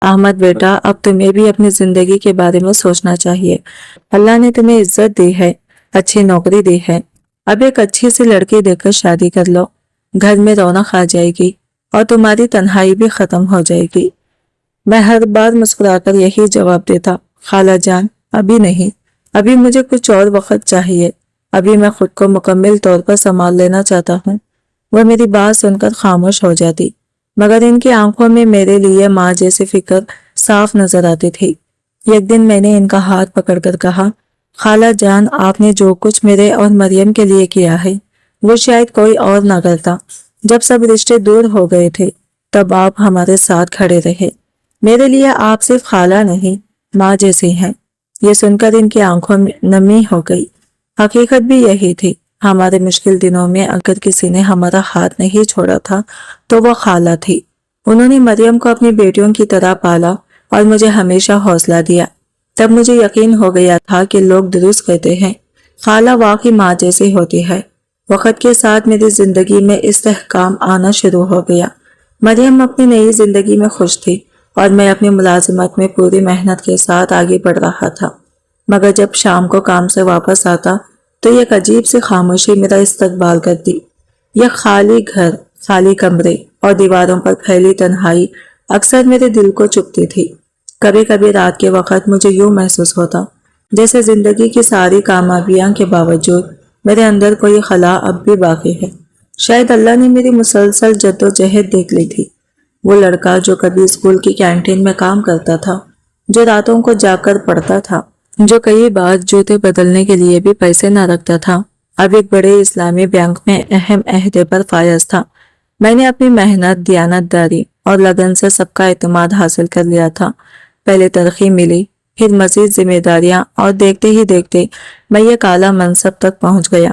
احمد بیٹا، اب تمہیں بھی اپنی زندگی کے بارے میں سوچنا چاہیے۔ اللہ نے تمہیں عزت دی ہے، اچھی نوکری دی ہے، اب ایک اچھی سی لڑکی دیکھ کر شادی کر لو، گھر میں رونق آ جائے گی اور تمہاری تنہائی بھی ختم ہو جائے گی۔ میں ہر بار مسکرا کر یہی جواب دیتا، خالہ جان ابھی نہیں، ابھی مجھے کچھ اور وقت چاہیے، ابھی میں خود کو مکمل طور پر سنبھال لینا چاہتا ہوں۔ وہ میری بات سن کر خاموش ہو جاتی، مگر ان کی آنکھوں میں میرے لیے ماں جیسی فکر صاف نظر آتی تھی۔ ایک دن میں نے ان کا ہاتھ پکڑ کر کہا، خالہ جان آپ نے جو کچھ میرے اور مریم کے لیے کیا ہے وہ شاید کوئی اور نہ کرتا۔ جب سب رشتے دور ہو گئے تھے تب آپ ہمارے ساتھ کھڑے رہے، میرے لیے آپ صرف خالہ نہیں ماں جیسی ہیں۔ یہ سن کر ان کی آنکھوں میں نمی ہو گئی۔ حقیقت بھی یہی تھی، ہمارے مشکل دنوں میں اگر کسی نے ہمارا ہاتھ نہیں چھوڑا تھا تو وہ خالہ تھی۔ انہوں نے مریم کو اپنی بیٹیوں کی طرح پالا اور مجھے ہمیشہ حوصلہ دیا۔ تب مجھے یقین ہو گیا تھا کہ لوگ درست کہتے ہیں، خالہ واقعی ماں جیسی ہوتی ہے۔ وقت کے ساتھ میری زندگی میں استحکام آنا شروع ہو گیا۔ مریم اپنی نئی زندگی میں خوش تھی اور میں اپنی ملازمت میں پوری محنت کے ساتھ آگے بڑھ رہا تھا، مگر جب شام کو کام سے واپس آتا تو ایک عجیب سی خاموشی میرا استقبال کرتی۔ یہ خالی گھر، خالی کمرے اور دیواروں پر پھیلی تنہائی اکثر میرے دل کو چبھتی تھی۔ کبھی کبھی رات کے وقت مجھے یوں محسوس ہوتا جیسے زندگی کی ساری کامیابیاں کے باوجود میرے اندر کوئی خلا اب بھی باقی ہے۔ شاید اللہ نے میری مسلسل جدوجہد دیکھ لی تھی۔ وہ لڑکا جو کبھی اسکول کی کینٹین میں کام کرتا تھا، جو راتوں کو جا کر پڑھتا تھا، جو کئی بار جوتے بدلنے کے لیے بھی پیسے نہ رکھتا تھا، اب ایک بڑے اسلامی بینک میں اہم عہدے پر فائز تھا۔ میں نے اپنی محنت، دیانتداری اور لگن سے سب کا اعتماد حاصل کر لیا تھا۔ پہلے ترقی ملی، پھر مزید ذمہ داریاں، اور دیکھتے ہی دیکھتے میں یہ اعلیٰ منصب تک پہنچ گیا۔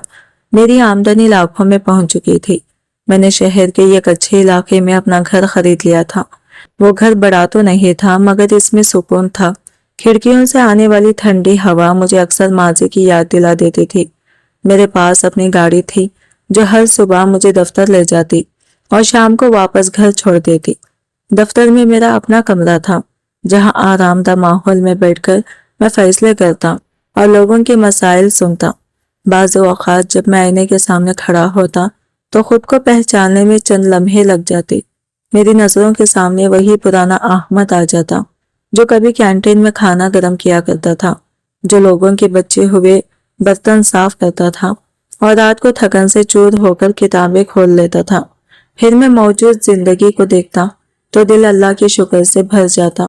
میری آمدنی لاکھوں میں پہنچ چکی تھی۔ میں نے شہر کے ایک اچھے علاقے میں اپنا گھر خرید لیا تھا۔ وہ گھر بڑا تو نہیں تھا مگر اس میں سکون تھا۔ کھڑکیوں سے آنے والی ٹھنڈی ہوا مجھے اکثر ماضی کی یاد دلا دیتی تھی۔ میرے پاس اپنی گاڑی تھی جو ہر صبح مجھے دفتر لے جاتی اور شام کو واپس گھر چھوڑ دیتی۔ دفتر میں میرا اپنا کمرہ تھا جہاں آرام دہ ماحول میں بیٹھ کر میں فیصلے کرتا اور لوگوں کے مسائل سنتا۔ بعض اوقات جب میں آئینے کے سامنے کھڑا ہوتا تو خود کو پہچاننے میں چند لمحے لگ جاتے۔ میری نظروں کے سامنے وہی پرانا احمد آ جاتا جو کبھی کینٹین میں کھانا گرم کیا کرتا تھا، جو لوگوں کے بچے ہوئے برتن صاف کرتا تھا اور رات کو تھکن سے چور ہو کر کتابیں کھول لیتا تھا۔ پھر میں موجود زندگی کو دیکھتا تو دل اللہ کے شکر سے بھر جاتا۔